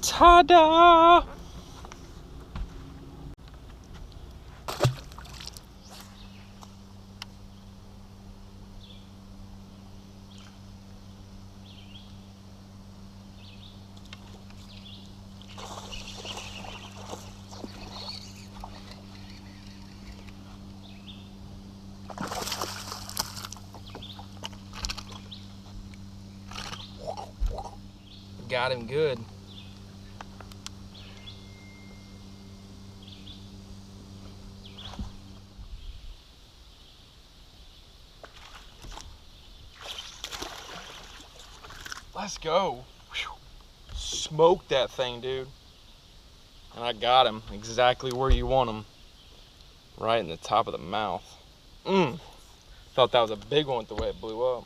Ta-da! Got him good. Let's go. Whew. Smoked that thing, dude. And I got him exactly where you want him. Right in the top of the mouth. Thought that was a big one with the way it blew up.